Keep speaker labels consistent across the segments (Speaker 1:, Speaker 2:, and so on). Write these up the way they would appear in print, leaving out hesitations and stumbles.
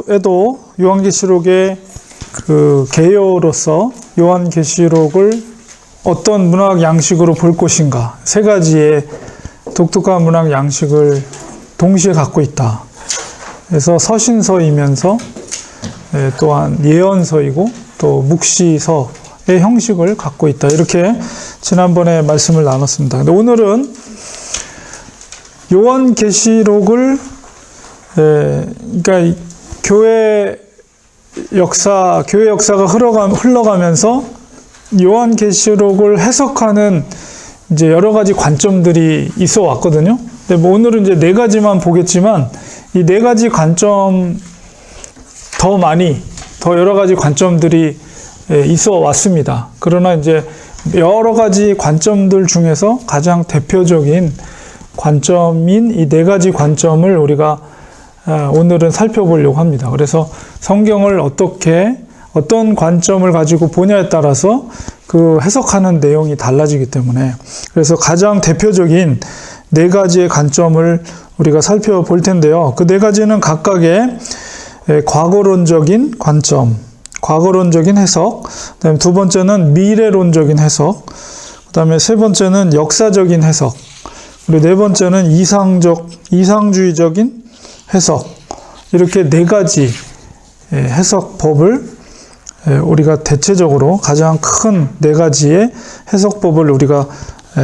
Speaker 1: 이후에도 요한계시록의 그 개요로서 요한계시록을 어떤 문학 양식으로 볼 것인가, 세 가지의 독특한 문학 양식을 동시에 갖고 있다. 그래서 서신서이면서 또한 예언서이고 또 묵시서의 형식을 갖고 있다. 이렇게 지난번에 말씀을 나눴습니다. 근데 오늘은 요한계시록을 그러니까 교회 역사가 흘러가면서 요한계시록을 해석하는 이제 여러 가지 관점들이 있어 왔거든요. 근데 뭐 오늘은 이제 네 가지만 보겠지만 이 네 가지 관점 더 여러 가지 관점들이 있어 왔습니다. 그러나 이제 여러 가지 관점들 중에서 가장 대표적인 관점인 이 네 가지 관점을 우리가 오늘은 살펴보려고 합니다. 그래서 성경을 어떤 관점을 가지고 보냐에 따라서 그 해석하는 내용이 달라지기 때문에, 그래서 가장 대표적인 네 가지의 관점을 우리가 살펴볼 텐데요. 그 네 가지는 각각의 과거론적인 관점, 과거론적인 해석, 그다음에 두 번째는 미래론적인 해석, 그다음에 세 번째는 역사적인 해석, 그리고 네 번째는 이상주의적인 해석, 이렇게 네 가지 해석법을 우리가 대체적으로 가장 큰 네 가지의 해석법을 우리가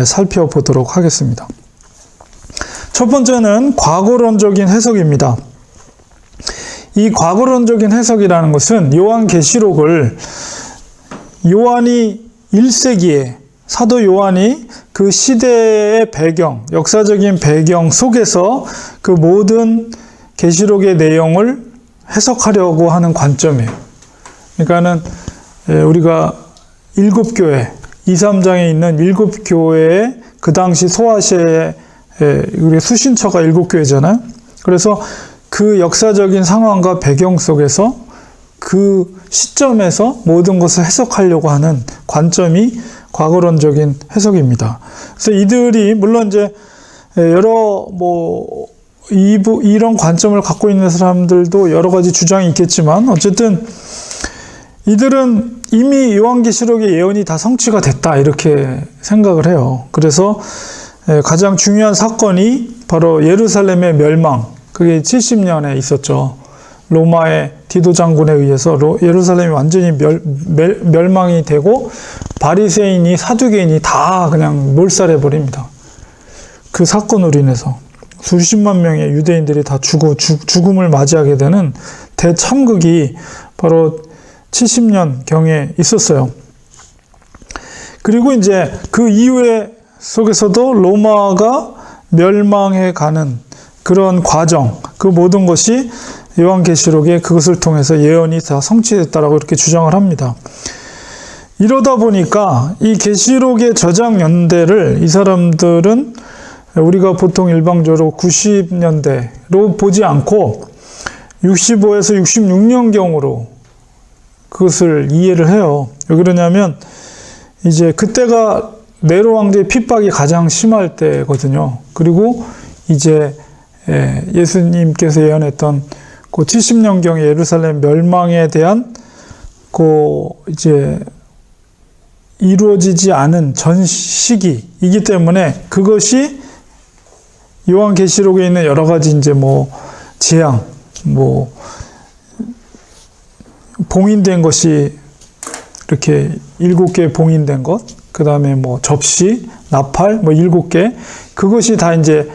Speaker 1: 살펴보도록 하겠습니다. 첫 번째는 과거론적인 해석입니다. 이 과거론적인 해석이라는 것은 요한계시록을 요한이 1세기에 사도 요한이 그 시대의 배경, 역사적인 배경 속에서 그 모든 계시록의 내용을 해석하려고 하는 관점이에요. 그러니까는 우리가 일곱 교회, 2, 3장에 있는 일곱 교회의 그 당시 소아시아의 우리 수신처가 일곱 교회잖아요. 그래서 그 역사적인 상황과 배경 속에서 그 시점에서 모든 것을 해석하려고 하는 관점이 과거론적인 해석입니다. 그래서 이들이 물론 이제 여러 이런 관점을 갖고 있는 사람들도 여러 가지 주장이 있겠지만 어쨌든 이들은 이미 요한계시록의 예언이 다 성취가 됐다 이렇게 생각을 해요. 그래서 가장 중요한 사건이 바로 예루살렘의 멸망, 그게 70년에 있었죠. 로마의 디도 장군에 의해서 예루살렘이 완전히 멸망이 되고 바리새인이 사두개인이 다 그냥 몰살해 버립니다. 그 사건으로 인해서 수십만 명의 유대인들이 다 죽음을 맞이하게 되는 대참극이 바로 70년 경에 있었어요. 그리고 이제 그 이후에 속에서도 로마가 멸망해 가는 그런 과정, 그 모든 것이 요한계시록에 그것을 통해서 예언이 다 성취됐다라고 이렇게 주장을 합니다. 이러다 보니까 이 계시록의 저작 연대를 이 사람들은 우리가 보통 일방적으로 90년대로 보지 않고 65에서 66년경으로 그것을 이해를 해요. 왜 그러냐면 이제 그때가 네로 왕제의 핍박이 가장 심할 때거든요. 그리고 이제 예수님께서 예언했던 그 70년경의 예루살렘 멸망에 대한 그 이제 이루어지지 않은 전 시기이기 때문에 그것이 요한계시록에 있는 여러 가지 이제 재앙, 봉인된 것이 이렇게 7개 봉인된 것, 그 다음에 접시, 나팔, 7개, 그것이 다 이제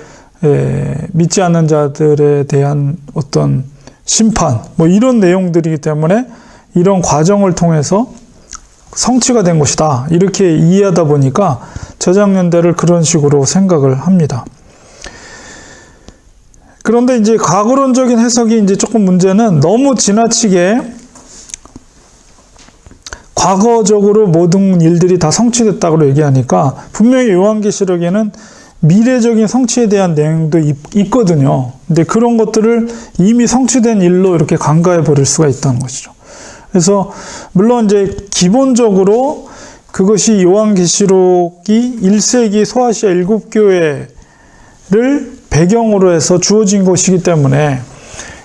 Speaker 1: 믿지 않는 자들에 대한 어떤 심판, 이런 내용들이기 때문에 이런 과정을 통해서 성취가 된 것이다. 이렇게 이해하다 보니까 저작연대를 그런 식으로 생각을 합니다. 그런데 이제 과거론적인 해석이 이제 조금 문제는 너무 지나치게 과거적으로 모든 일들이 다 성취됐다고 얘기하니까 분명히 요한계시록에는 미래적인 성취에 대한 내용도 있거든요. 근데 그런 것들을 이미 성취된 일로 이렇게 간과해 버릴 수가 있다는 것이죠. 그래서 물론 이제 기본적으로 그것이 요한계시록이 1세기 소아시아 7교회를 배경으로 해서 주어진 것이기 때문에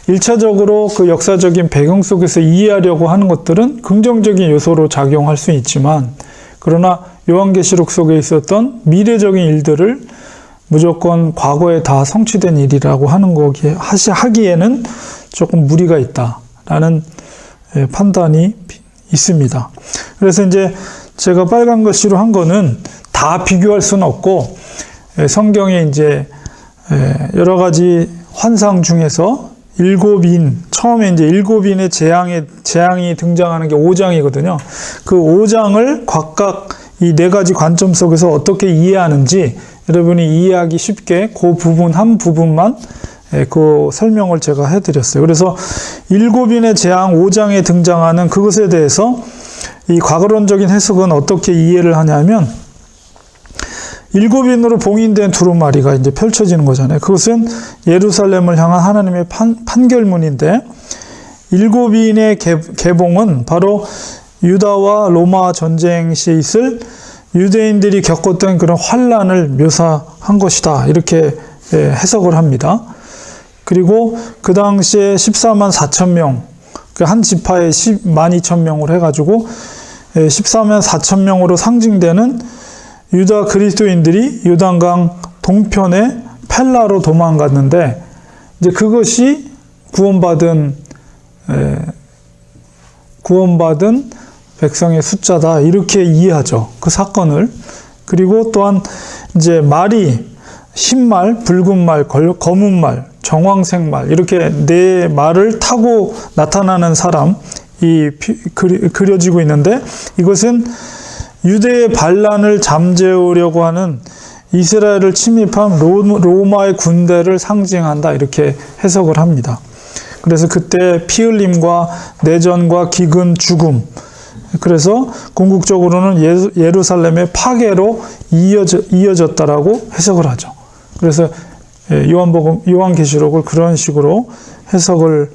Speaker 1: 일차적으로 그 역사적인 배경 속에서 이해하려고 하는 것들은 긍정적인 요소로 작용할 수 있지만, 그러나 요한계시록 속에 있었던 미래적인 일들을 무조건 과거에 다 성취된 일이라고 하는 거기에 하기에는 조금 무리가 있다라는 판단이 있습니다. 그래서 이제 제가 빨간 글씨로 한 거는 다 비교할 수는 없고, 성경에 이제 여러 가지 환상 중에서 처음에 이제 7인의 재앙이 등장하는 게 5장이거든요. 그 5장을 각각 이 4가지 관점 속에서 어떻게 이해하는지 여러분이 이해하기 쉽게 그 부분 한 부분만 그 설명을 제가 해드렸어요. 그래서 7인의 재앙 5장에 등장하는 그것에 대해서 이 과거론적인 해석은 어떻게 이해를 하냐면, 7인으로 봉인된 두루마리가 이제 펼쳐지는 거잖아요. 그것은 예루살렘을 향한 하나님의 판결문인데, 7인의 개봉은 바로 유다와 로마 전쟁 시에 있을 유대인들이 겪었던 그런 환란을 묘사한 것이다, 이렇게 해석을 합니다. 그리고 그 당시에 14만 4천 명, 그 한 지파에 12,000명으로 해가지고 14만 4천 명으로 상징되는 유다 그리스도인들이 요단강 동편의 펠라로 도망갔는데, 이제 그것이 구원받은 백성의 숫자다, 이렇게 이해하죠, 그 사건을. 그리고 또한 이제 말이 흰 말, 붉은 말, 검은 말, 정황색 말, 이렇게 4말을 타고 나타나는 사람이 그려지고 있는데, 이것은 유대의 반란을 잠재우려고 하는 이스라엘을 침입한 로마의 군대를 상징한다, 이렇게 해석을 합니다. 그래서 그때 피 흘림과 내전과 기근, 죽음, 그래서 궁극적으로는 예루살렘의 파괴로 이어졌다라고 해석을 하죠. 그래서 요한계시록을 그런 식으로 해석을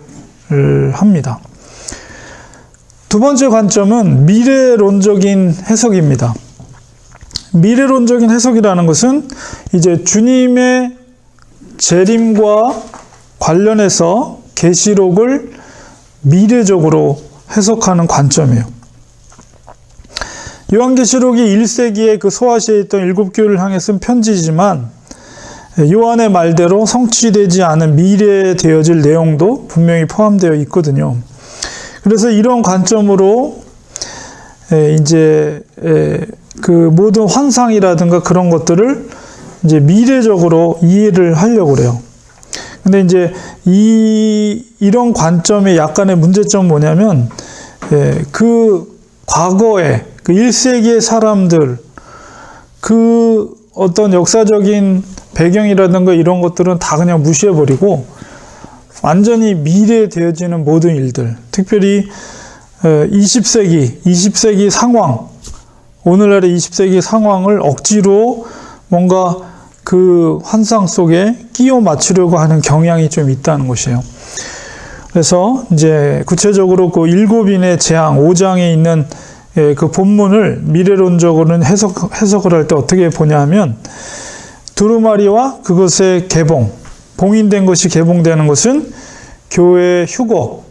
Speaker 1: 합니다. 두 번째 관점은 미래론적인 해석입니다. 미래론적인 해석이라는 것은 이제 주님의 재림과 관련해서 계시록을 미래적으로 해석하는 관점이에요. 요한계시록이 1세기에 그 소아시아에 있던 7교회를 향해 쓴 편지지만, 요한의 말대로 성취되지 않은 미래에 되어질 내용도 분명히 포함되어 있거든요. 그래서 이런 관점으로 이제 그 모든 환상이라든가 그런 것들을 이제 미래적으로 이해를 하려고 그래요. 근데 이제 이런 관점의 약간의 문제점은 뭐냐면, 그 과거에 그 1세기의 사람들, 그 어떤 역사적인 배경이라든가 이런 것들은 다 그냥 무시해버리고, 완전히 미래되어지는 모든 일들, 특별히 20세기 상황, 오늘날의 20세기 상황을 억지로 뭔가 그 환상 속에 끼워 맞추려고 하는 경향이 좀 있다는 것이에요. 그래서 이제 구체적으로 그 7인의 재앙 5장에 있는 그 본문을 미래론적으로는 해석을 할 때 어떻게 보냐면, 두루마리와 그것의 개봉, 봉인된 것이 개봉되는 것은 교회의 휴거,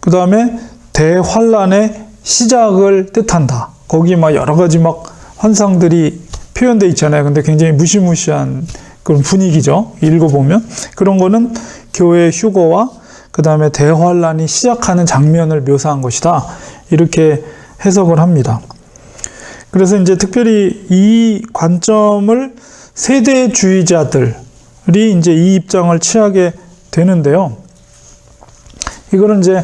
Speaker 1: 그 다음에 대환란의 시작을 뜻한다. 거기 막 여러 가지 막 환상들이 표현되어 있잖아요. 근데 굉장히 무시무시한 그런 분위기죠. 읽어보면. 그런 거는 교회의 휴거와 그 다음에 대환란이 시작하는 장면을 묘사한 것이다, 이렇게 해석을 합니다. 그래서 이제 특별히 이 관점을 세대주의자들이 이제 이 입장을 취하게 되는데요. 이거는 이제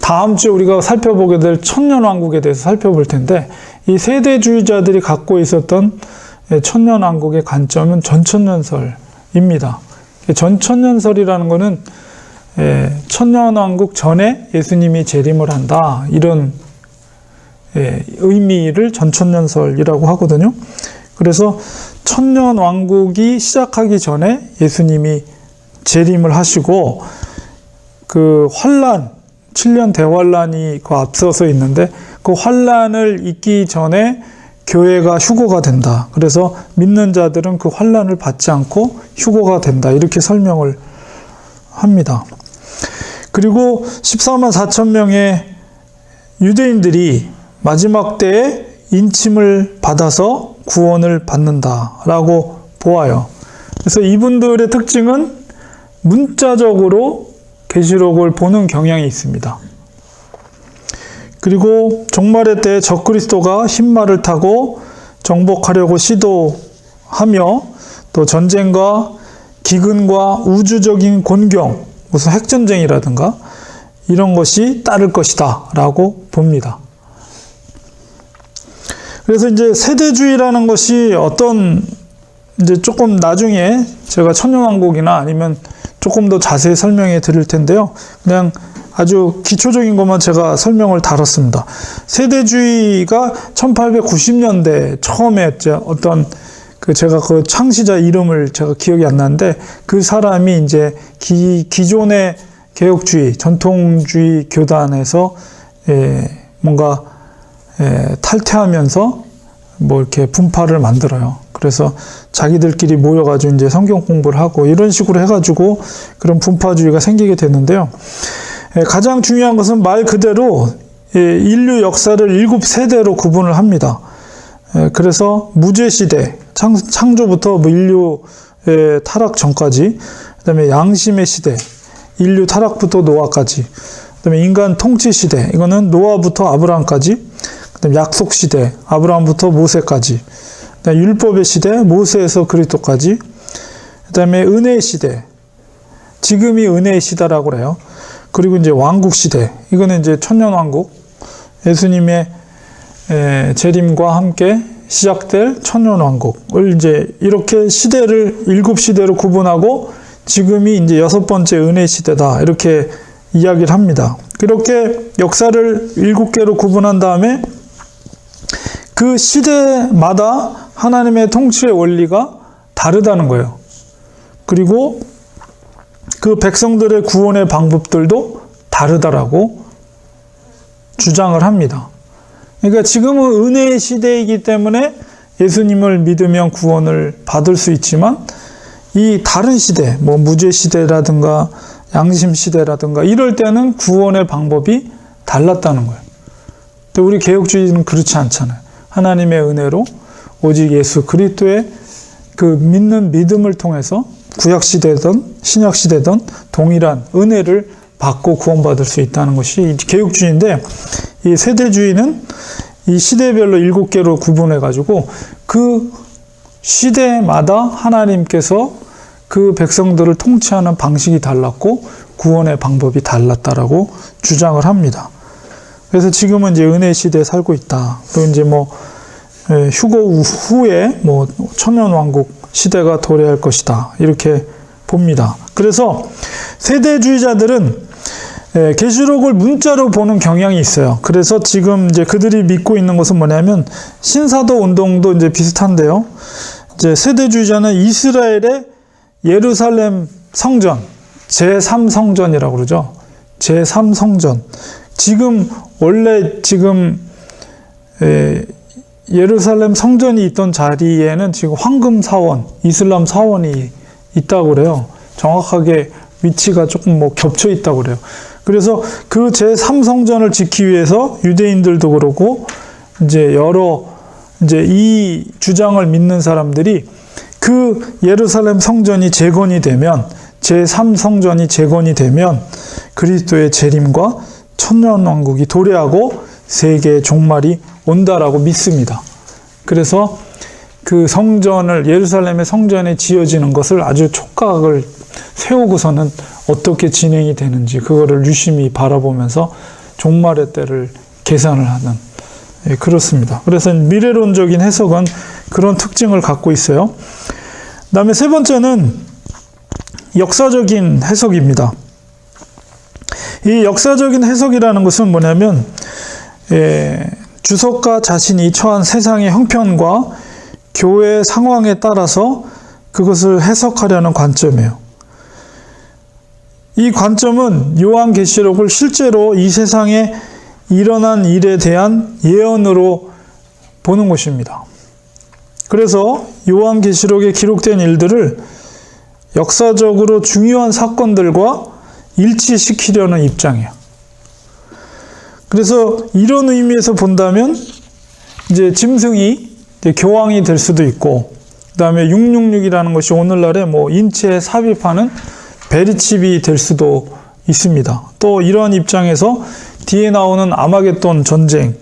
Speaker 1: 다음 주에 우리가 살펴보게 될 천년왕국에 대해서 살펴볼 텐데, 이 세대주의자들이 갖고 있었던 천년왕국의 관점은 전천년설입니다. 전천년설이라는 것은 천년왕국 전에 예수님이 재림을 한다, 이런 의미를 전천년설이라고 하거든요. 그래서 천년왕국이 시작하기 전에 예수님이 재림을 하시고, 그 환란, 7년 대환란이 그 앞서서 있는데, 그 환란을 잊기 전에 교회가 휴거가 된다. 그래서 믿는 자들은 그 환란을 받지 않고 휴거가 된다, 이렇게 설명을 합니다. 그리고 14만 4천 명의 유대인들이 마지막 때에 인침을 받아서 구원을 받는다라고 보아요. 그래서 이분들의 특징은 문자적으로 계시록을 보는 경향이 있습니다. 그리고 종말의 때 적그리스도가 흰말을 타고 정복하려고 시도하며 또 전쟁과 기근과 우주적인 곤경, 무슨 핵전쟁이라든가 이런 것이 따를 것이다 라고 봅니다. 그래서 이제 세대주의라는 것이 어떤 이제 조금 나중에 제가 천년왕국이나 아니면 조금 더 자세히 설명해 드릴 텐데요. 그냥 아주 기초적인 것만 제가 설명을 다뤘습니다. 세대주의가 1890년대 처음에 어떤 제가 그 창시자 이름을 제가 기억이 안 나는데 그 사람이 이제 기존의 개혁주의, 전통주의 교단에서 뭔가 탈퇴하면서 뭐 이렇게 분파를 만들어요. 그래서 자기들끼리 모여가지고 이제 성경 공부를 하고 이런 식으로 해가지고 그런 분파주의가 생기게 됐는데요. 가장 중요한 것은 말 그대로 인류 역사를 7세대로 구분을 합니다. 그래서 무죄시대, 창조부터 뭐 인류의 타락 전까지, 그 다음에 양심의 시대, 인류 타락부터 노아까지, 그 다음에 인간 통치 시대, 이거는 노아부터 아브라함까지, 그 다음에 약속 시대, 아브라함부터 모세까지, 그 다음에 율법의 시대, 모세에서 그리스도까지, 그 다음에 은혜의 시대, 지금이 은혜의 시대라고 그래요. 그리고 이제 왕국 시대, 이거는 이제 천년왕국, 예수님의 재림과 함께 시작될 천년왕국을 이제 이렇게 시대를 7시대로 구분하고 지금이 이제 6번째 은혜 시대다 이렇게 이야기를 합니다. 그렇게 역사를 7개로 구분한 다음에 그 시대마다 하나님의 통치의 원리가 다르다는 거예요. 그리고 그 백성들의 구원의 방법들도 다르다라고 주장을 합니다. 그러니까 지금은 은혜의 시대이기 때문에 예수님을 믿으면 구원을 받을 수 있지만 이 다른 시대, 뭐 무죄 시대라든가 양심 시대라든가 이럴 때는 구원의 방법이 달랐다는 거예요. 근데 우리 개혁주의는 그렇지 않잖아요. 하나님의 은혜로 오직 예수 그리스도의 그 믿는 믿음을 통해서 구약 시대든 신약 시대든 동일한 은혜를 받고 구원받을 수 있다는 것이 개혁주의인데, 이 세대주의는 이 시대별로 7개로 구분해가지고 그 시대마다 하나님께서 그 백성들을 통치하는 방식이 달랐고 구원의 방법이 달랐다라고 주장을 합니다. 그래서 지금은 이제 은혜 시대에 살고 있다. 또 이제 뭐 휴거 후에 뭐 천년왕국 시대가 도래할 것이다. 이렇게 봅니다. 그래서 세대주의자들은 계시록을 문자로 보는 경향이 있어요. 그래서 지금 이제 그들이 믿고 있는 것은 뭐냐면 신사도 운동도 이제 비슷한데요. 이제 세대주의자는 이스라엘의 예루살렘 성전, 제3성전이라고 그러죠. 제3성전. 지금 원래 지금 예루살렘 성전이 있던 자리에는 지금 황금 사원, 이슬람 사원이 있다고 그래요. 정확하게 위치가 조금 뭐 겹쳐 있다고 그래요. 그래서 그 제3성전을 짓기 위해서 유대인들도 그렇고 이제 여러 이제 이 주장을 믿는 사람들이 그 예루살렘 성전이 재건이 되면, 제3성전이 재건이 되면 그리스도의 재림과 천년왕국이 도래하고 세계의 종말이 온다라고 믿습니다. 그래서 그 성전을, 예루살렘의 성전에 지어지는 것을 아주 촉각을 세우고서는 어떻게 진행이 되는지 그거를 유심히 바라보면서 종말의 때를 계산을 하는, 그렇습니다. 그래서 미래론적인 해석은 그런 특징을 갖고 있어요. 그 다음에 세 번째는 역사적인 해석입니다. 이 역사적인 해석이라는 것은 뭐냐면 주석가 자신이 처한 세상의 형편과 교회 상황에 따라서 그것을 해석하려는 관점이에요. 이 관점은 요한계시록을 실제로 이 세상에 일어난 일에 대한 예언으로 보는 것입니다. 그래서 요한계시록에 기록된 일들을 역사적으로 중요한 사건들과 일치시키려는 입장이에요. 그래서 이런 의미에서 본다면 이제 짐승이 이제 교황이 될 수도 있고, 그 다음에 666이라는 것이 오늘날의 뭐 인체에 삽입하는 베리칩이 될 수도 있습니다. 또 이러한 입장에서 뒤에 나오는 아마겟돈 전쟁인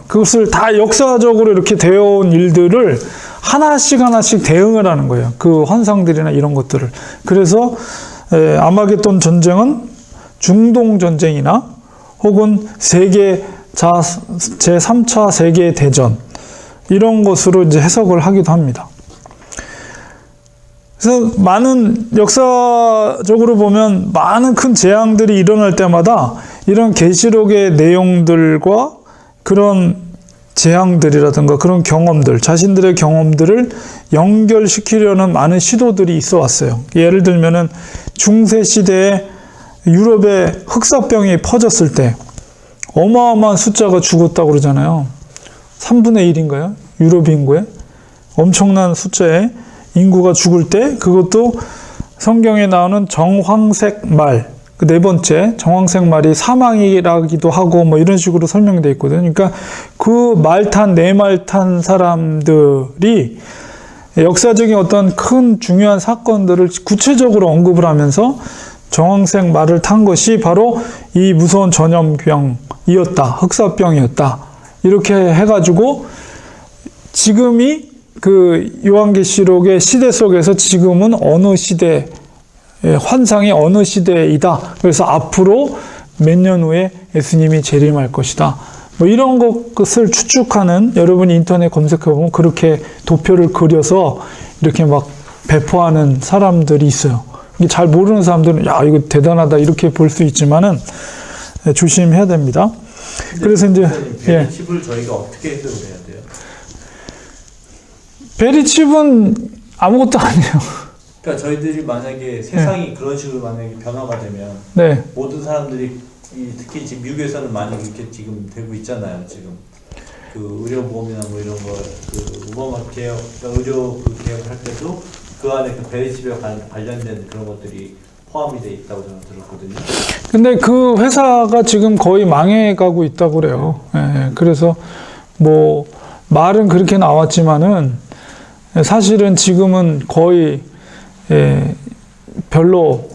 Speaker 1: 그것을 다 역사적으로 이렇게 되어온 일들을 하나씩 대응을 하는 거예요. 그 환상들이나 이런 것들을. 그래서 아마겟돈 전쟁은 중동 전쟁이나 혹은 제3차 세계 대전 이런 것으로 이제 해석을 하기도 합니다. 그래서 많은 역사적으로 보면 많은 큰 재앙들이 일어날 때마다 이런 계시록의 내용들과 그런 재앙들이라든가 그런 경험들, 자신들의 경험들을 연결시키려는 많은 시도들이 있어 왔어요. 예를 들면은 중세 시대에 유럽에 흑사병이 퍼졌을 때 어마어마한 숫자가 죽었다고 그러잖아요. 3분의 1인가요? 유럽 인구의 엄청난 숫자의 인구가 죽을 때 그것도 성경에 나오는 정황색 말, 그 네 번째 정황색 말이 사망이라기도 하고 뭐 이런 식으로 설명되어 있거든요. 그러니까 그 네 말 탄 사람들이 역사적인 어떤 큰 중요한 사건들을 구체적으로 언급을 하면서 정황색 말을 탄 것이 바로 이 무서운 전염병이었다, 흑사병이었다, 이렇게 해가지고 지금이 그 요한계시록의 시대 속에서 지금은 어느 시대, 환상이 어느 시대이다. 그래서 앞으로 몇 년 후에 예수님이 재림할 것이다. 뭐 이런 것을 추측하는, 여러분이 인터넷 검색해보면 그렇게 도표를 그려서 이렇게 막 배포하는 사람들이 있어요. 잘 모르는 사람들은 야, 이거 대단하다 이렇게 볼 수 있지만은 조심해야 됩니다. 그래서 이제
Speaker 2: 베리칩을 저희가 어떻게 해석을 해야 돼요?
Speaker 1: 베리칩은 아무것도 아니에요.
Speaker 2: 그러니까 저희들이 만약에 세상이 그런 식으로 만약에 변화가 되면 모든 사람들이 특히 지금 미국에서는 많이 이렇게 지금 되고 있잖아요. 지금 그 의료보험이나 뭐 이런 거 그 우범 개혁, 의료 그 개혁을 할 때도 그 안에 그 베리칩에 관련된 그런 것들이 포함이 돼 있다고 저는 들었거든요.
Speaker 1: 근데 그 회사가 지금 거의 망해가고 있다고 그래요. 그래서 뭐 말은 그렇게 나왔지만은 사실은 지금은 거의 별로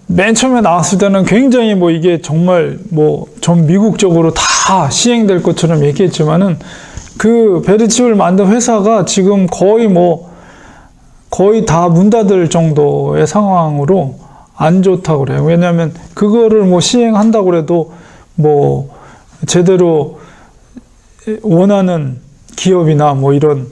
Speaker 1: 맨 처음에 나왔을 때는 굉장히 뭐 이게 정말 뭐 전 미국적으로 다 시행될 것처럼 얘기했지만은 그 베리칩을 만든 회사가 지금 거의 다 문 닫을 정도의 상황으로 안 좋다고 그래요. 왜냐하면 그거를 뭐 시행한다고 해도 뭐 제대로 원하는 기업이나 뭐 이런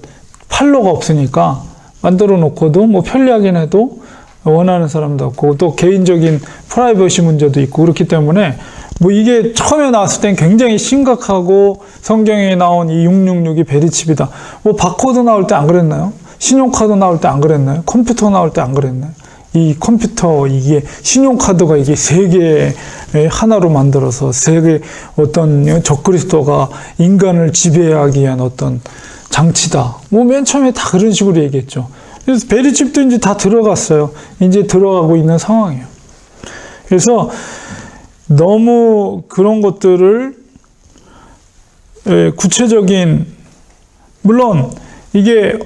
Speaker 1: 판로가 없으니까 만들어 놓고도 뭐 편리하긴 해도 원하는 사람도 없고 또 개인적인 프라이버시 문제도 있고 그렇기 때문에 뭐 이게 처음에 나왔을 땐 굉장히 심각하고 성경에 나온 이 666이 베리칩이다. 뭐 바코드 나올 때 안 그랬나요? 신용카드 나올 때 안 그랬나요? 컴퓨터 나올 때 안 그랬나요? 이 컴퓨터, 이게 신용카드가 이게 세계 하나로 만들어서 세계 어떤 적그리스도가 인간을 지배하기 위한 어떤 장치다. 뭐 맨 처음에 다 그런 식으로 얘기했죠. 그래서 베리칩도 이제 다 들어갔어요. 이제 들어가고 있는 상황이에요. 그래서 너무 그런 것들을 구체적인, 물론 이게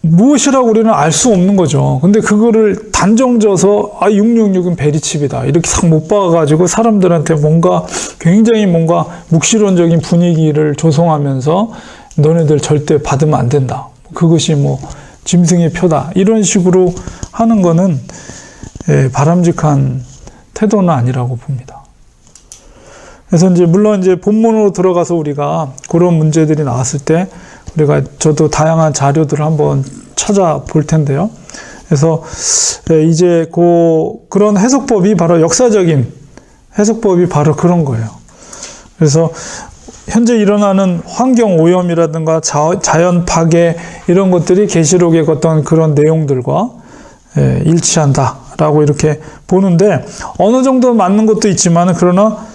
Speaker 1: 무엇이라고 우리는 알 수 없는 거죠. 근데 그거를 단정져서 666은 베리칩이다 이렇게 싹 못 박아가지고 사람들한테 굉장히 묵시론적인 분위기를 조성하면서 너네들 절대 받으면 안 된다. 그것이 뭐 짐승의 표다. 이런 식으로 하는 거는 바람직한 태도는 아니라고 봅니다. 그래서 이제 물론 이제 본문으로 들어가서 우리가 그런 문제들이 나왔을 때 저도 다양한 자료들을 한번 찾아볼 텐데요. 그래서 이제 그런 해석법이 바로 역사적인 해석법이 바로 그런 거예요. 그래서 현재 일어나는 환경 오염이라든가 자연 파괴 이런 것들이 계시록의 어떤 그런 내용들과 일치한다라고 이렇게 보는데 어느 정도 맞는 것도 있지만 그러나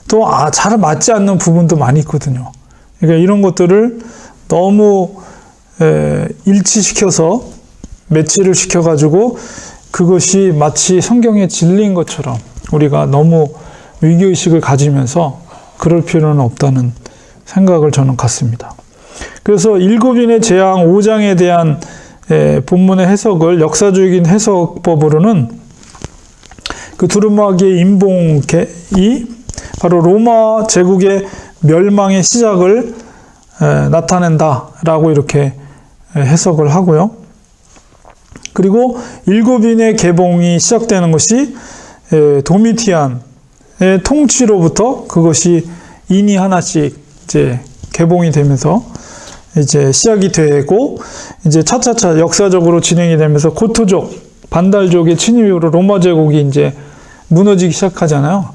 Speaker 1: 또 잘 맞지 않는 부분도 많이 있거든요. 그러니까 이런 것들을 너무 일치시켜서 매치를 시켜가지고 그것이 마치 성경의 진리인 것처럼 우리가 너무 위기의식을 가지면서 그럴 필요는 없다는 생각을 저는 갖습니다. 그래서 일곱인의 재앙 5장에 대한 본문의 해석을 역사적인 해석법으로는 그 두루마기의 임봉이 바로 로마 제국의 멸망의 시작을 나타낸다라고 이렇게 해석을 하고요. 그리고 일곱인의 개봉이 시작되는 것이 도미티안의 통치로부터 그것이 인이 하나씩 이제 개봉이 되면서 이제 시작이 되고 이제 차차차 역사적으로 진행이 되면서 고토족, 반달족의 침입 이후로 로마 제국이 이제 무너지기 시작하잖아요.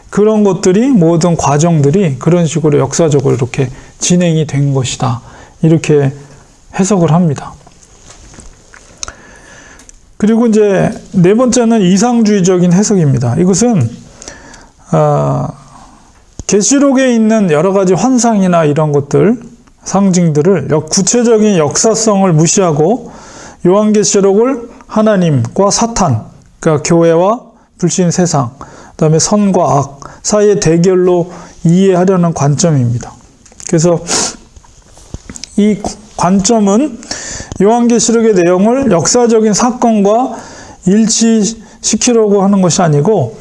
Speaker 1: 그런 것들이 모든 과정들이 그런 식으로 역사적으로 이렇게 진행이 된 것이다. 이렇게 해석을 합니다. 그리고 이제 네 번째는 이상주의적인 해석입니다. 이것은 계시록에 있는 여러 가지 환상이나 이런 것들, 상징들을 구체적인 역사성을 무시하고 요한계시록을 하나님과 사탄, 그러니까 교회와 불신 세상, 그다음에 선과 악 사이의 대결로 이해하려는 관점입니다. 그래서 이 관점은 요한계시록의 내용을 역사적인 사건과 일치시키려고 하는 것이 아니고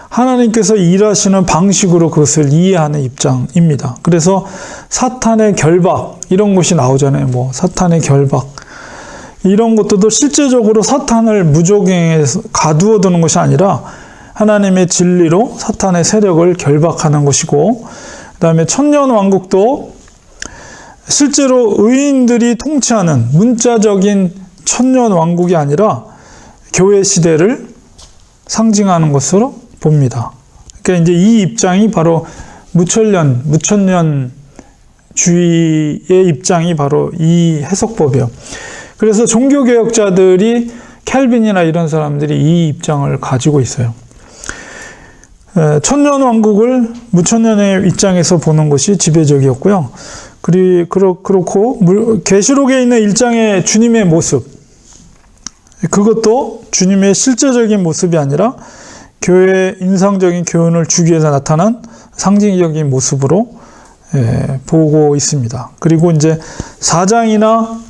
Speaker 1: 하나님께서 일하시는 방식으로 그것을 이해하는 입장입니다. 그래서 사탄의 결박 이런 것이 나오잖아요. 뭐 사탄의 결박 이런 것들도 실제적으로 사탄을 무적행에서 가두어두는 것이 아니라 하나님의 진리로 사탄의 세력을 결박하는 것이고, 그 다음에 천년왕국도 실제로 의인들이 통치하는 문자적인 천년왕국이 아니라 교회 시대를 상징하는 것으로 봅니다. 그러니까 이제 이 입장이 바로 무천년주의의 입장이 바로 이 해석법이에요. 그래서 종교개혁자들이 켈빈이나 이런 사람들이 이 입장을 가지고 있어요. 천년왕국을 무천년의 입장에서 보는 것이 지배적이었고요. 그렇고 계시록에 있는 일장의 주님의 모습, 그것도 주님의 실제적인 모습이 아니라 교회의 인상적인 교훈을 주기 위해서 나타난 상징적인 모습으로 보고 있습니다. 그리고 이제 4장이나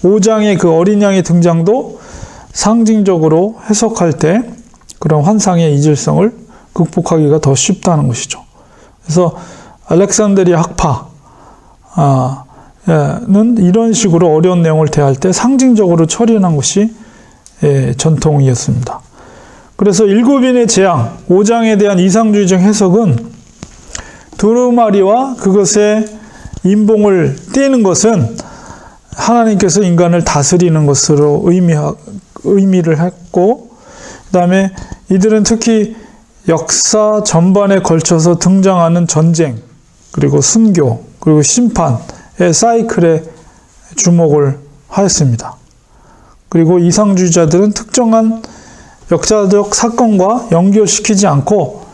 Speaker 1: 5장의 그 어린 양의 등장도 상징적으로 해석할 때 그런 환상의 이질성을 극복하기가 더 쉽다는 것이죠. 그래서 알렉산드리아 학파는 이런 식으로 어려운 내용을 대할 때 상징적으로 처리하는 것이 전통이었습니다. 그래서 일곱인의 재앙 5장에 대한 이상주의적 해석은 두루마리와 그것의 임봉을 떼는 것은 하나님께서 인간을 다스리는 것으로 의미를 했고, 그 다음에 이들은 특히 역사 전반에 걸쳐서 등장하는 전쟁, 그리고 순교, 그리고 심판의 사이클에 주목을 하였습니다. 그리고 이상주의자들은 특정한 역사적 사건과 연결시키지 않고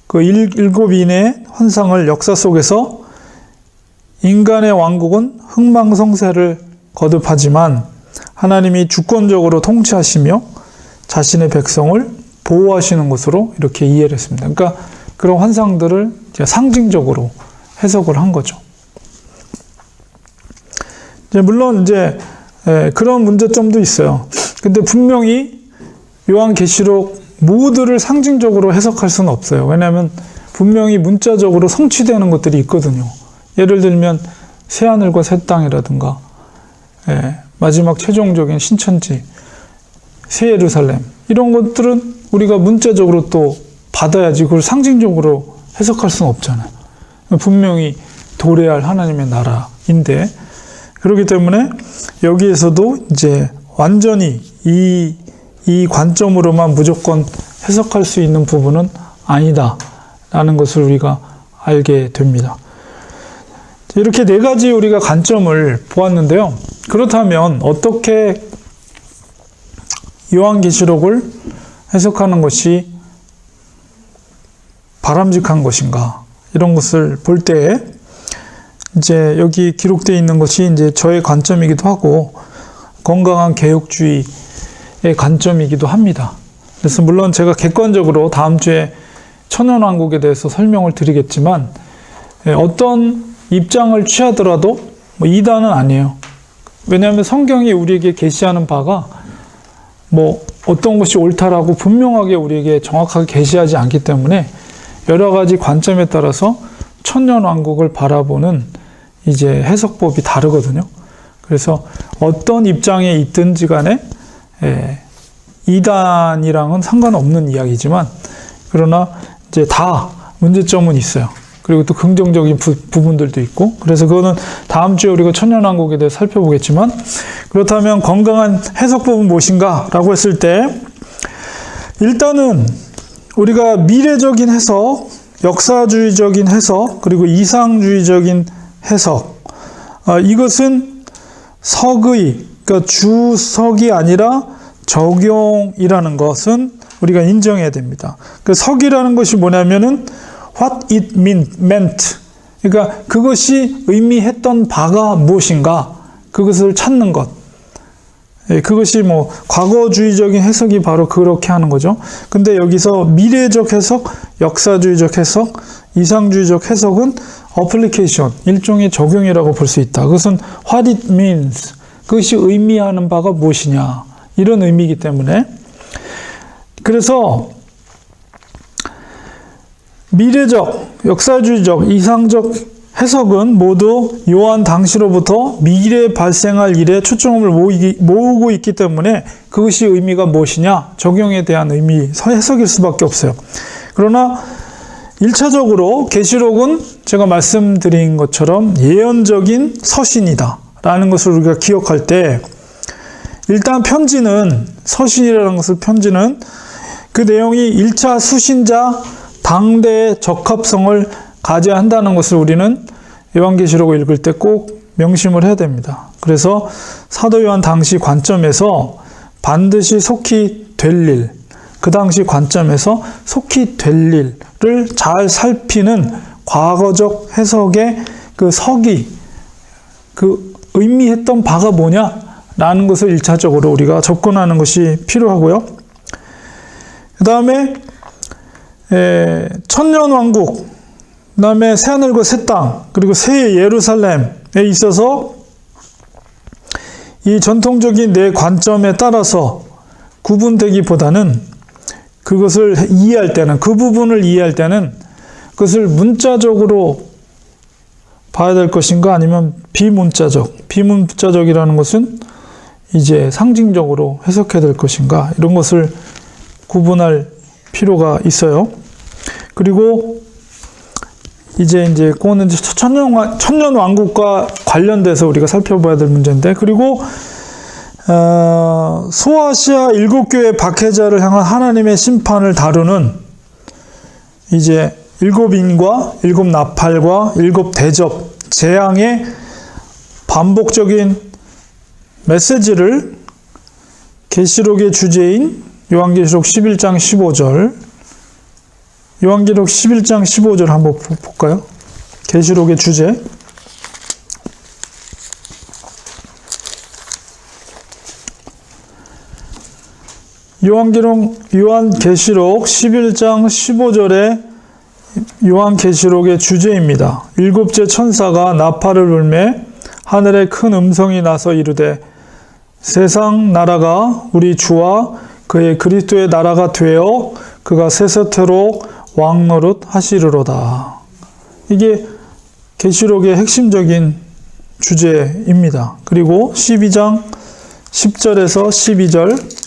Speaker 1: 그 일곱인의 환상을 역사 속에서 인간의 왕국은 흥망성쇠를 거듭하지만 하나님이 주권적으로 통치하시며 자신의 백성을 보호하시는 것으로 이렇게 이해를 했습니다. 그러니까 그런 환상들을 이제 상징적으로 해석을 한 거죠. 물론 이제 그런 문제점도 있어요. 근데 분명히 요한계시록 모두를 상징적으로 해석할 수는 없어요. 왜냐하면 분명히 문자적으로 성취되는 것들이 있거든요. 예를 들면 새하늘과 새 땅이라든가 마지막 최종적인 신천지, 새 예루살렘 이런 것들은 우리가 문자적으로 또 받아야지 그걸 상징적으로 해석할 수는 없잖아요. 분명히 도래할 하나님의 나라인데, 그렇기 때문에 여기에서도 이제 완전히 이 관점으로만 무조건 해석할 수 있는 부분은 아니다라는 것을 우리가 알게 됩니다. 이렇게 네 가지 우리가 관점을 보았는데요. 그렇다면 어떻게 요한계시록을 해석하는 것이 바람직한 것인가? 이런 것을 볼 때 이제 여기 기록되어 있는 것이 이제 저의 관점이기도 하고, 건강한 개혁주의의 관점이기도 합니다. 그래서 물론 제가 객관적으로 다음 주에 천연왕국에 대해서 설명을 드리겠지만 어떤 입장을 취하더라도 뭐 이단은 아니에요. 왜냐하면 성경이 우리에게 계시하는 바가 뭐 어떤 것이 옳다라고 분명하게 우리에게 정확하게 계시하지 않기 때문에 여러 가지 관점에 따라서 천년왕국을 바라보는 이제 해석법이 다르거든요. 그래서 어떤 입장에 있든지 간에 이단이랑은 상관없는 이야기지만 그러나 이제 다 문제점은 있어요. 그리고 또 긍정적인 부분들도 있고 그래서 그거는 다음 주에 우리가 천년왕국에 대해 살펴보겠지만 그렇다면 건강한 해석법은 무엇인가 라고 했을 때 일단은 우리가 미래적인 해석, 역사주의적인 해석 그리고 이상주의적인 해석 이것은 석의 그러니까 주석이 아니라 적용이라는 것은 우리가 인정해야 됩니다. 그 석이라는 것이 뭐냐면은 what it meant. 그러니까 그것이 의미했던 바가 무엇인가 그것을 찾는 것. 그것이 뭐 과거주의적인 해석이 바로 그렇게 하는 거죠. 근데 여기서 미래적 해석, 역사주의적 해석, 이상주의적 해석은 application, 일종의 적용이라고 볼 수 있다. 그것은 what it means. 그것이 의미하는 바가 무엇이냐. 이런 의미이기 때문에 그래서 미래적, 역사주의적, 이상적 해석은 모두 요한 당시로부터 미래에 발생할 일에 초점을 모으고 있기 때문에 그것이 의미가 무엇이냐? 적용에 대한 의미, 해석일 수밖에 없어요. 그러나 1차적으로 계시록은 제가 말씀드린 것처럼 예언적인 서신이다 라는 것을 우리가 기억할 때 일단 편지는 서신이라는 것을 편지는 그 내용이 1차 수신자 당대의 적합성을 가져야 한다는 것을 우리는 요한계시록을 읽을 때 꼭 명심을 해야 됩니다. 그래서 사도 요한 당시 관점에서 반드시 속히 될 일, 그 당시 관점에서 속히 될 일을 잘 살피는 과거적 해석의 그 석이 그 의미했던 바가 뭐냐라는 것을 1차적으로 우리가 접근하는 것이 필요하고요. 그 다음에 천년왕국, 그 다음에 새하늘과 새 땅, 그리고 새 예루살렘에 있어서 이 전통적인 내 관점에 따라서 구분되기보다는 그것을 이해할 때는, 그 부분을 이해할 때는 그것을 문자적으로 봐야 될 것인가 아니면 비문자적이라는 것은 이제 상징적으로 해석해야 될 것인가 이런 것을 구분할 필요가 있어요. 그리고 이제 그거는 천년 왕국과 관련돼서 우리가 살펴봐야 될 문제인데 그리고 소아시아 7교회 박해자를 향한 하나님의 심판을 다루는 이제 7인과 7나팔과 7대접 재앙의 반복적인 메시지를 계시록의 주제인 요한계시록 11장 15절 요한계시록 11장 15절 한번 볼까요? 계시록의 주제 요한계시록 11장 15절에 요한계시록의 주제입니다. 7째 천사가 나팔을 불매 하늘에 큰 음성이 나서 이르되 세상 나라가 우리 주와 그의 그리스도의 나라가 되어 그가 세세토록 왕노릇 하시리로다. 이게 계시록의 핵심적인 주제입니다. 그리고 12장 10절에서 12절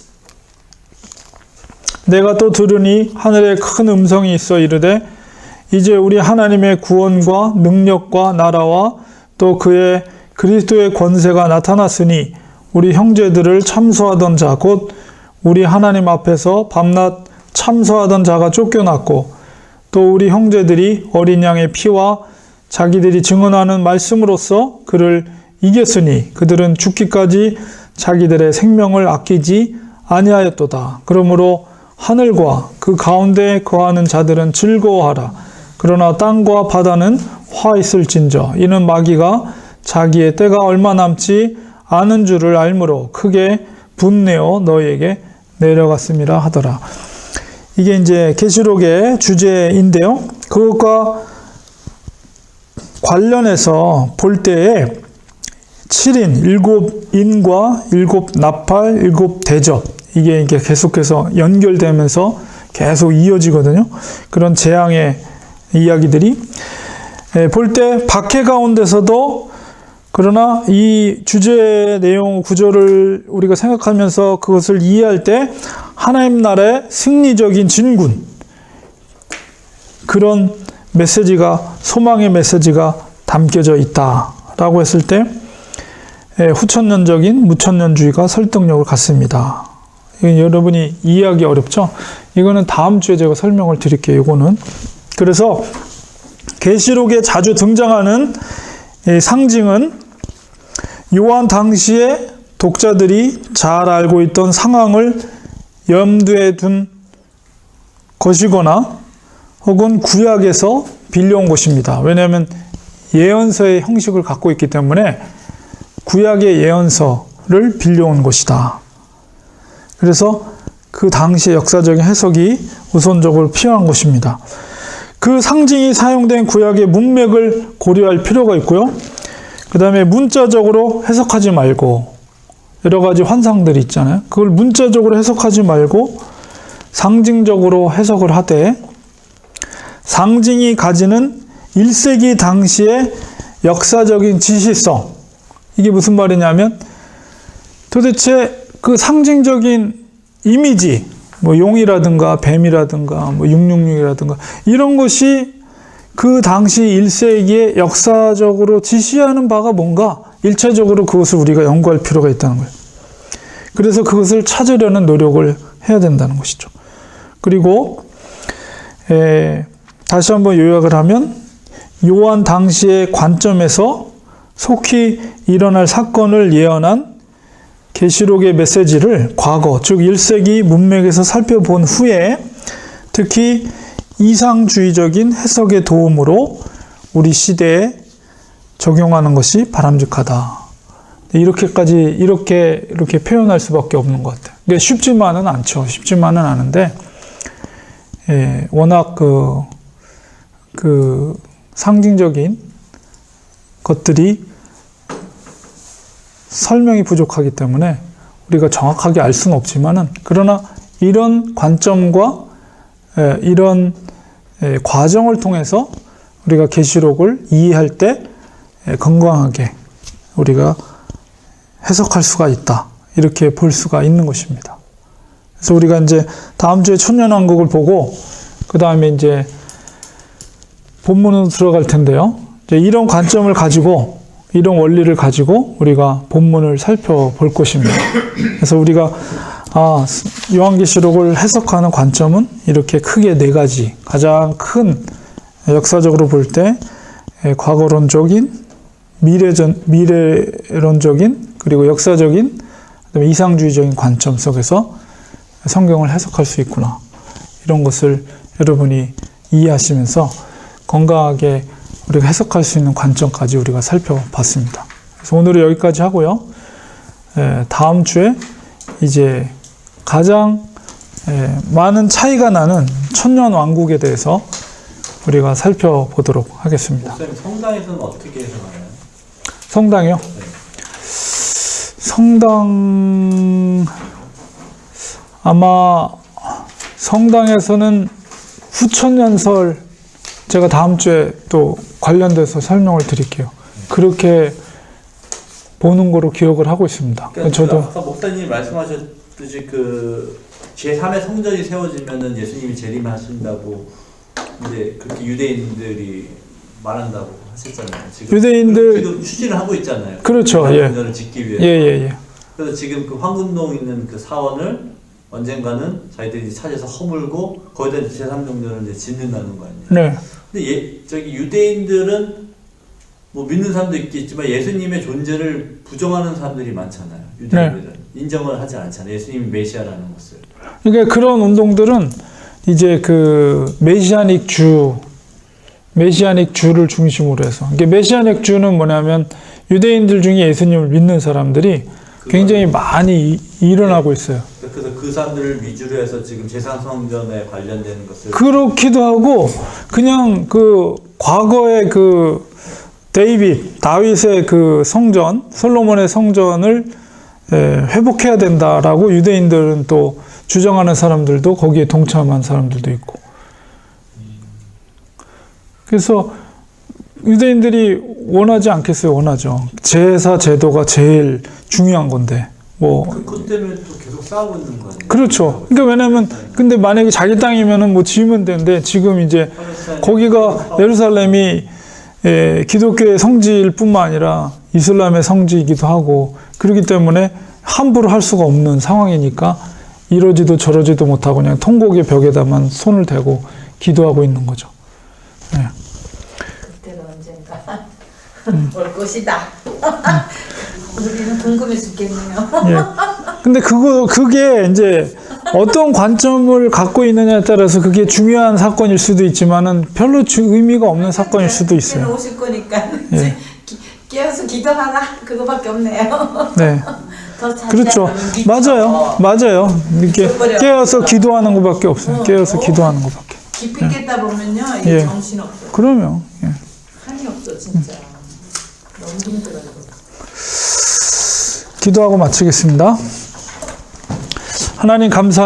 Speaker 1: 내가 또 들으니 하늘에 큰 음성이 있어 이르되 이제 우리 하나님의 구원과 능력과 나라와 또 그의 그리스도의 권세가 나타났으니 우리 형제들을 참소하던 자 곧 우리 하나님 앞에서 밤낮 참소하던 자가 쫓겨났고 또 우리 형제들이 어린 양의 피와 자기들이 증언하는 말씀으로써 그를 이겼으니 그들은 죽기까지 자기들의 생명을 아끼지 아니하였도다. 그러므로 하늘과 그 가운데 거하는 자들은 즐거워하라. 그러나 땅과 바다는 화 있을진저 이는 마귀가 자기의 때가 얼마 남지 아는 줄을 알므로 크게 분내어 너희에게 내려갔음이라 하더라. 이게 이제 계시록의 주제인데요. 그것과 관련해서 볼 때에 7인, 7인과 7나팔, 7대접 이게 계속해서 연결되면서 계속 이어지거든요. 그런 재앙의 이야기들이 볼 때 박해 가운데서도 그러나 이 주제의 내용 구조를 우리가 생각하면서 그것을 이해할 때 하나님 나라의 승리적인 진군 그런 메시지가 소망의 메시지가 담겨져 있다라고 했을 때 후천년적인 무천년주의가 설득력을 갖습니다. 이건 여러분이 이해하기 어렵죠? 이거는 다음 주에 제가 설명을 드릴게요. 이거는 그래서 계시록에 자주 등장하는 상징은 요한 당시에 독자들이 잘 알고 있던 상황을 염두에 둔 것이거나 혹은 구약에서 빌려온 것입니다. 왜냐하면 예언서의 형식을 갖고 있기 때문에 구약의 예언서를 빌려온 것이다. 그래서 그 당시의 역사적인 해석이 우선적으로 필요한 것입니다. 그 상징이 사용된 구약의 문맥을 고려할 필요가 있고요. 그 다음에 문자적으로 해석하지 말고 여러 가지 환상들이 있잖아요. 그걸 문자적으로 해석하지 말고 상징적으로 해석을 하되 상징이 가지는 1세기 당시의 역사적인 지시성 이게 무슨 말이냐면 도대체 그 상징적인 이미지 뭐 용이라든가 뱀이라든가 뭐 666이라든가 이런 것이 그 당시 1세기에 역사적으로 지시하는 바가 뭔가 1차적으로 그것을 우리가 연구할 필요가 있다는 거예요. 그래서 그것을 찾으려는 노력을 해야 된다는 것이죠. 그리고 다시 한번 요약을 하면 요한 당시의 관점에서 속히 일어날 사건을 예언한 계시록의 메시지를 과거 즉 1세기 문맥에서 살펴본 후에 특히 이상주의적인 해석의 도움으로 우리 시대에 적용하는 것이 바람직하다. 이렇게 표현할 수밖에 없는 것 같아요. 그러니까 쉽지만은 않죠. 쉽지만은 않은데 워낙 그 상징적인 것들이 설명이 부족하기 때문에 우리가 정확하게 알 수는 없지만은 그러나 이런 관점과 이런 과정을 통해서 우리가 계시록을 이해할 때 건강하게 우리가 해석할 수가 있다. 이렇게 볼 수가 있는 것입니다. 그래서 우리가 이제 다음 주에 천년왕국을 보고 그 다음에 이제 본문으로 들어갈 텐데요. 이제 이런 관점을 가지고 이런 원리를 가지고 우리가 본문을 살펴볼 것입니다. 그래서 우리가 요한계시록을 해석하는 관점은 이렇게 크게 4가지 가장 큰 역사적으로 볼 때 과거론적인 미래론적인 그리고 역사적인 그다음에 이상주의적인 관점 속에서 성경을 해석할 수 있구나 이런 것을 여러분이 이해하시면서 건강하게 우리가 해석할 수 있는 관점까지 우리가 살펴봤습니다. 그래서 오늘은 여기까지 하고요. 다음 주에 이제 가장 많은 차이가 나는 천년왕국에 대해서 우리가 살펴보도록 하겠습니다.
Speaker 2: 목사님, 성당에서는 어떻게 해석하나요?
Speaker 1: 성당이요?
Speaker 2: 네.
Speaker 1: 성당 아마 성당에서는 후천년설 제가 다음 주에 또 관련돼서 설명을 드릴게요. 그렇게 보는 거로 기억을 하고 있습니다.
Speaker 2: 그러니까
Speaker 1: 저도
Speaker 2: 아까 목사님이 말씀하셨듯이 그 제3의 성전이 세워지면은 예수님이 재림하신다고 이제 그렇게 유대인들이 말한다고 하셨잖아요. 지금
Speaker 1: 유대인들
Speaker 2: 지금 추진을 하고 있잖아요.
Speaker 1: 그렇죠. 예.
Speaker 2: 성전을 짓기 위해서.
Speaker 1: 예.
Speaker 2: 그래서 지금 그 황금동 있는 그 사원을 언젠가는 자기들이 찾아서 허물고 거기다 제3성전을 이제 짓는다는 거 아니에요.
Speaker 1: 네.
Speaker 2: 근데 저기 유대인들은 뭐 믿는 사람도 있겠지만 예수님의 존재를 부정하는 사람들이 많잖아요. 유대인들은 인정을 하지 않잖아요. 예수님이 메시아라는 것을.
Speaker 1: 그러니까 그런 운동들은 이제 그 메시아닉 주를 중심으로 해서 이게 메시아닉 주는 뭐냐면 유대인들 중에 예수님을 믿는 사람들이 굉장히 많이 일어나고 있어요.
Speaker 2: 그래서 그 사람들을 위주로 해서 지금 제사성전에 관련된 것을
Speaker 1: 그렇기도 하고 그냥 그 과거의 그 다윗의 그 성전, 솔로몬의 성전을 회복해야 된다라고 유대인들은 또 주장하는 사람들도 거기에 동참한 사람들도 있고. 그래서 유대인들이 원하지 않겠어요? 원하죠. 제사 제도가 제일 중요한 건데. 뭐
Speaker 2: 그것 때문에 또 계속 싸우고 있는 거 아니에요?
Speaker 1: 그렇죠. 그러니까 왜냐면 근데 만약에 자기 땅이면은 뭐 지으면 되는데 지금 이제 거기가 예루살렘이 기독교의 성지일 뿐만 아니라 이슬람의 성지이기도 하고 그렇기 때문에 함부로 할 수가 없는 상황이니까 이러지도 저러지도 못하고 그냥 통곡의 벽에다만 손을 대고 기도하고 있는 거죠. 네.
Speaker 3: 그때가 언젠가 올 것이다. 우리는 궁금해 죽겠네요.
Speaker 1: 예. 근데 그게 이제 어떤 관점을 갖고 있느냐에 따라서 그게 중요한 사건일 수도 있지만은 별로 의미가 없는 사건일 수도 있어요.
Speaker 3: 오실 거니까
Speaker 1: 예.
Speaker 3: 깨어서 기도하라 그거밖에 없네요.
Speaker 1: 네.
Speaker 3: 더 자세한
Speaker 1: 그렇죠.
Speaker 3: 믿죠.
Speaker 1: 맞아요. 이렇게 깨어서 기도하는 것밖에 없어요. 깨어서 기도하는 것밖에.
Speaker 3: 깊이 깼다 보면요, 이게
Speaker 1: 예.
Speaker 3: 정신 없어.
Speaker 1: 그러면 예.
Speaker 3: 한이 없어 진짜. 너무 힘들어 이거.
Speaker 1: 기도하고 마치겠습니다. 하나님 감사합니다.